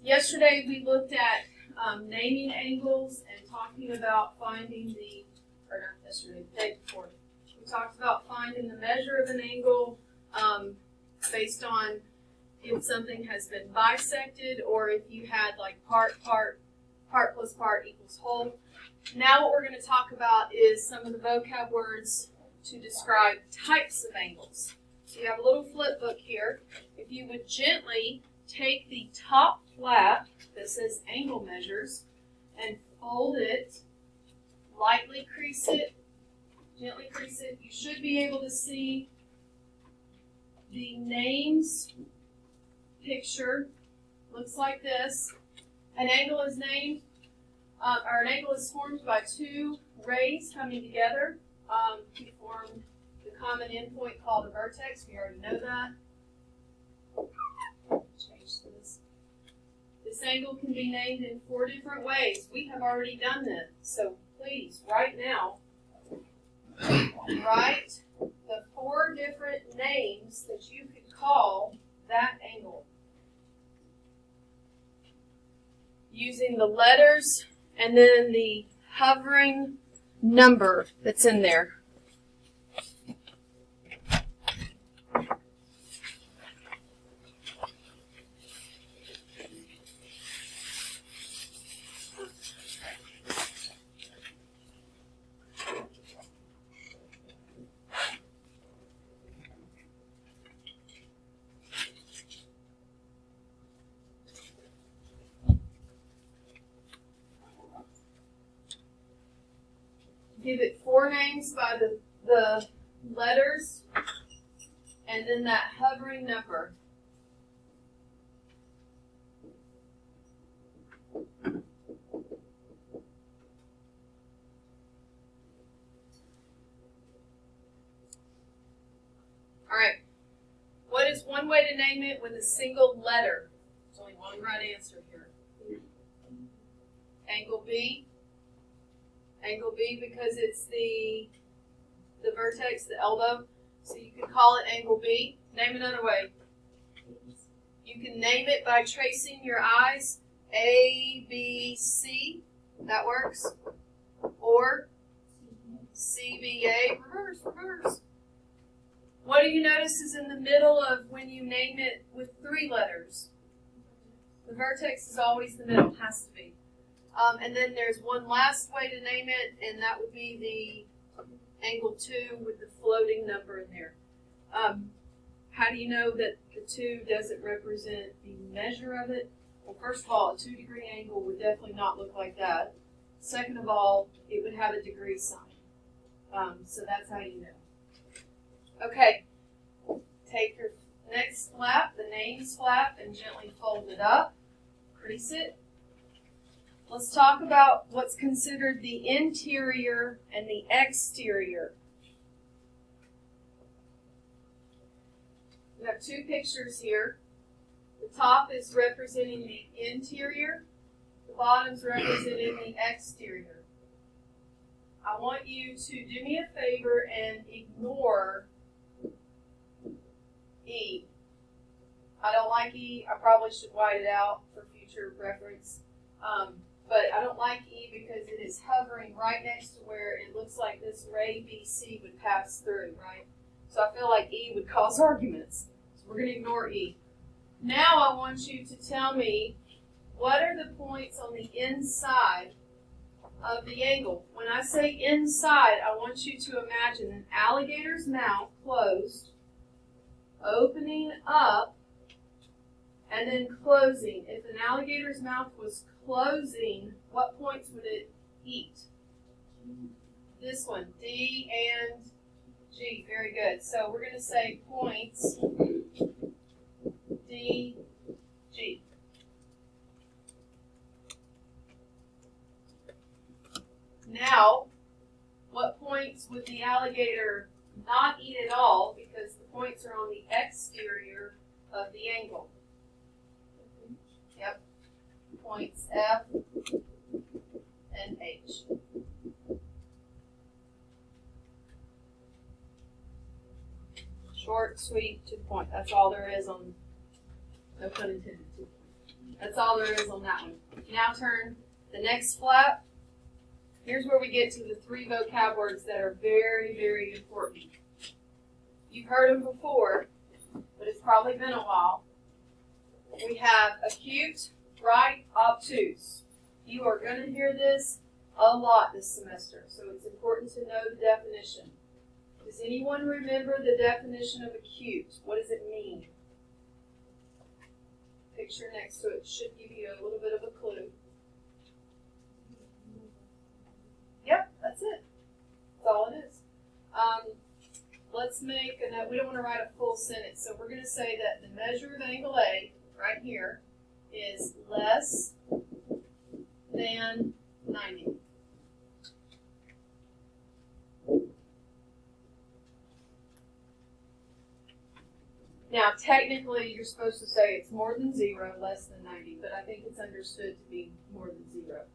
Yesterday we looked at naming angles and talking about finding the, or not yesterday, the day before. We talked about finding the measure of an angle based on if something has been bisected or if you had like part plus part equals whole. Now what we're going to talk about is some of the vocab words to describe types of angles. So you have a little flip book here. If you would gently take the top flap that says angle measures and fold it, lightly crease it, gently crease it, you should be able to see the names picture. Looks like this. An angle is named, or an angle is formed by two rays coming together to form the common endpoint called a vertex. We already know that. Change this. This angle can be named in 4 different ways. We have already done this. So please, right now, write the 4 different names that you could call that angle, using the letters and then the hovering number that's in there. Give it 4 names by the letters and then that hovering number. All right. What is one way to name it with a single letter? There's only one right answer here. Angle B. Angle B because it's the vertex, the elbow. So you can call it angle B. Name another way. You can name it by tracing your eyes. A, B, C. That works. Or C, B, A. Reverse, reverse. What do you notice is in the middle of when you name it with 3 letters? The vertex is always the middle. Has to be. And then there's one last way to name it, and that would be the angle 2 with the floating number in there. How do you know that the 2 doesn't represent the measure of it? Well, first of all, a 2-degree angle would definitely not look like that. Second of all, it would have a degree sign. So that's how you know. Okay, take your next flap, the names flap, and gently fold it up. Crease it. Let's talk about what's considered the interior and the exterior. We have 2 pictures here. The top is representing the interior. The bottom's representing the exterior. I want you to do me a favor and ignore E. I don't like E. I probably should white it out for future reference. But I don't like E because it is hovering right next to where it looks like this ray BC would pass through, right? So I feel like E would cause arguments. So we're going to ignore E. Now I want you to tell me what are the points on the inside of the angle. When I say inside, I want you to imagine an alligator's mouth closed, opening up, and then closing. If an alligator's mouth was closing, what points would it eat? This one, D and G. Very good. So we're going to say points D, G. Now, what points would the alligator not eat at all because the points are on the exterior of the angle? Yep. Points F and H. Short, sweet, to the point. That's all there is on, no pun intended, to the point. That's all there is on that one. Now turn the next flap. Here's where we get to the 3 vocab words that are very, very important. You've heard them before, but it's probably been a while. We have acute, right, obtuse. You are going to hear this a lot this semester, so it's important to know the definition. Does anyone remember the definition of acute? What does it mean? Picture next to it should give you a little bit of a clue. Yep, that's it. That's all it is. Let's make a note. We don't want to write a full sentence, so we're going to say that the measure of angle A, right here, is less than 90. Now, technically, you're supposed to say it's more than 0, less than 90, but I think it's understood to be more than 0.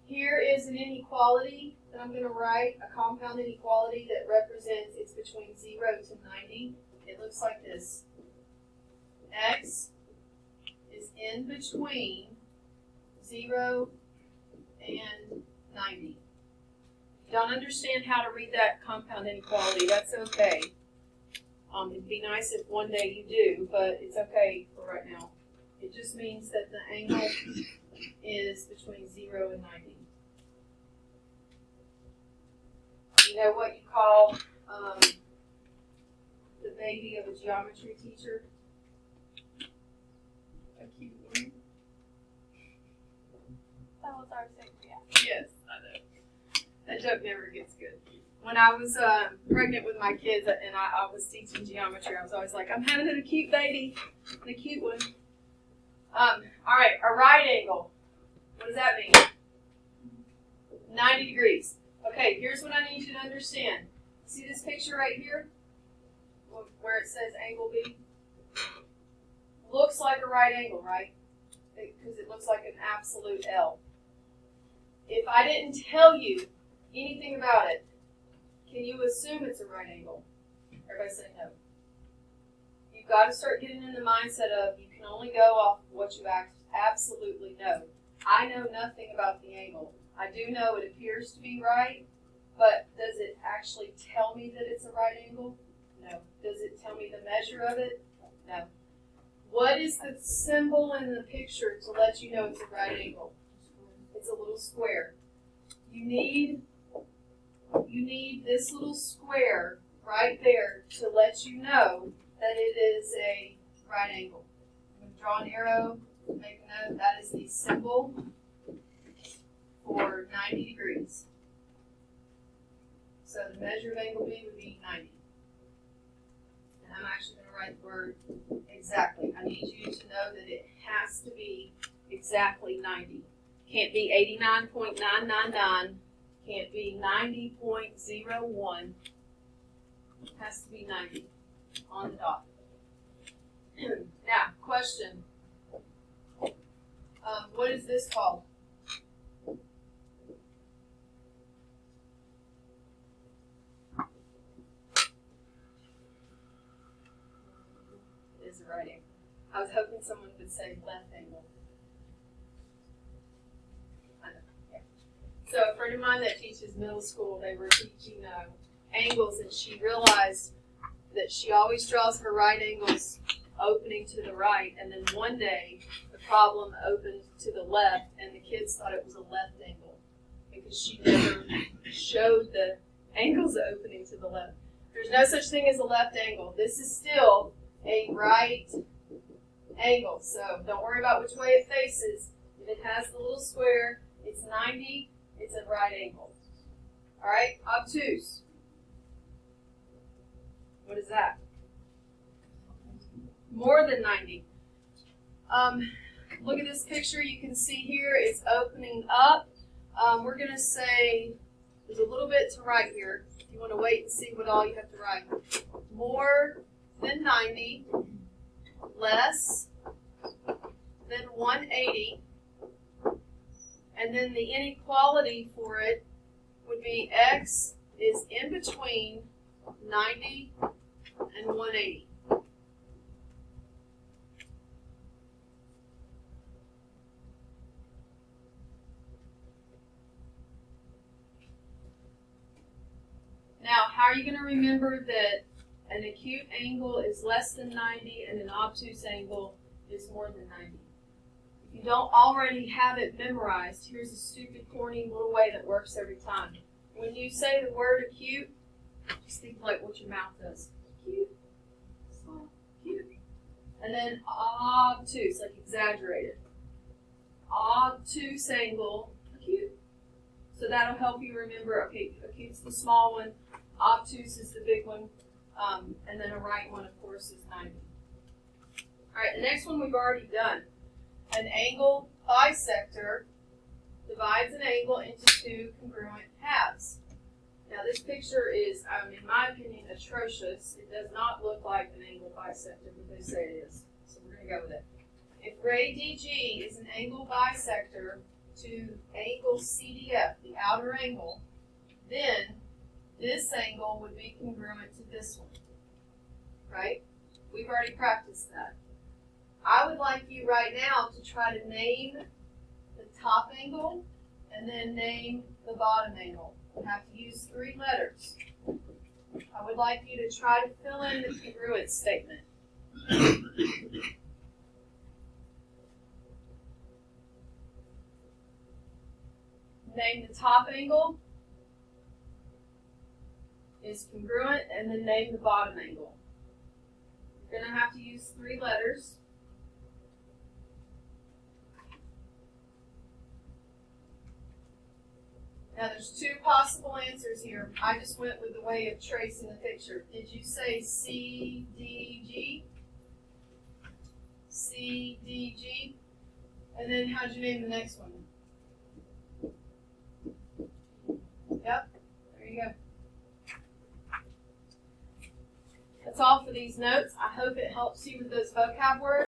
Here is an inequality that I'm going to write, a compound inequality that represents it's between 0 to 90. It looks like this. X is in between 0 and 90. If you don't understand how to read that compound inequality, that's okay. It'd be nice if one day you do, but it's okay for right now. It just means that the angle is between 0 and 90. You know what you call the baby of a geometry teacher? A cute one. That was our sixth, yeah. Yes, I know. That joke never gets good. When I was pregnant with my kids and I was teaching geometry, I was always like, I'm having an acute baby, an acute one. All right, a right angle. What does that mean? 90 degrees. Okay, here's what I need you to understand. See this picture right here? Where it says angle B? Looks like a right angle, right? Because it looks like an absolute L. If I didn't tell you anything about it, can you assume it's a right angle? Everybody say no. You've got to start getting in the mindset of you can only go off what you absolutely know. I know nothing about the angle. I do know it appears to be right, but does it actually tell me that it's a right angle? No. Does it tell me the measure of it? No. What is the symbol in the picture to let you know it's a right angle? It's a little square. You need this little square right there to let you know that it is a right angle. I'm going to draw an arrow, make a note, that is the symbol for 90 degrees. So the measure of angle B would be 90. And I'm actually going to write the word exactly. I need you to know that it has to be exactly 90. Can't be 89.999. Can't be 90.01. It has to be 90 on the dot. Now, question. What is this called? It is a right angle. I was hoping someone would say left angle. I know. Yeah. So a friend of mine that teaches middle school, they were teaching angles, and she realized that she always draws her right angles opening to the right, and then one day the problem opened to the left, and the kids thought it was a left angle because she never showed the angles opening to the left. There's no such thing as a left angle. This is still a right angle, so don't worry about which way it faces. If it has the little square, it's 90, it's a right angle. All right, obtuse. What is that? More than 90. Look at this picture. You can see here it's opening up. We're going to say there's a little bit to write here. If you want to wait and see what all you have to write. More than 90, less than 180, and then the inequality for it would be x is in between 90 and 180. are you going to remember that an acute angle is less than 90 and an obtuse angle is more than 90? If you don't already have it memorized, here's a stupid, corny little way that works every time. When you say the word acute, just think like what your mouth does. Acute, small, acute. And then obtuse, like exaggerated. Obtuse angle, acute. So that'll help you remember, okay, acute's the small one, obtuse is the big one, and then a right one, of course, is 90. All right, the next one we've already done. An angle bisector divides an angle into two congruent halves. Now this picture is, in my opinion, atrocious. It does not look like an angle bisector, but they say it is. So we're going to go with it. If ray DG is an angle bisector to angle CDF, the outer angle, then this angle would be congruent to this one, right? We've already practiced that. I would like you right now to try to name the top angle and then name the bottom angle. You have to use 3 letters. I would like you to try to fill in the congruence statement. Name the top angle is congruent, and then name the bottom angle. You're going to have to use 3 letters. Now there's 2 possible answers here. I just went with the way of tracing the picture. Did you say CDG? CDG? And then how'd you name the next one? Yep, there you go. That's all for these notes. I hope it helps you with those vocab words.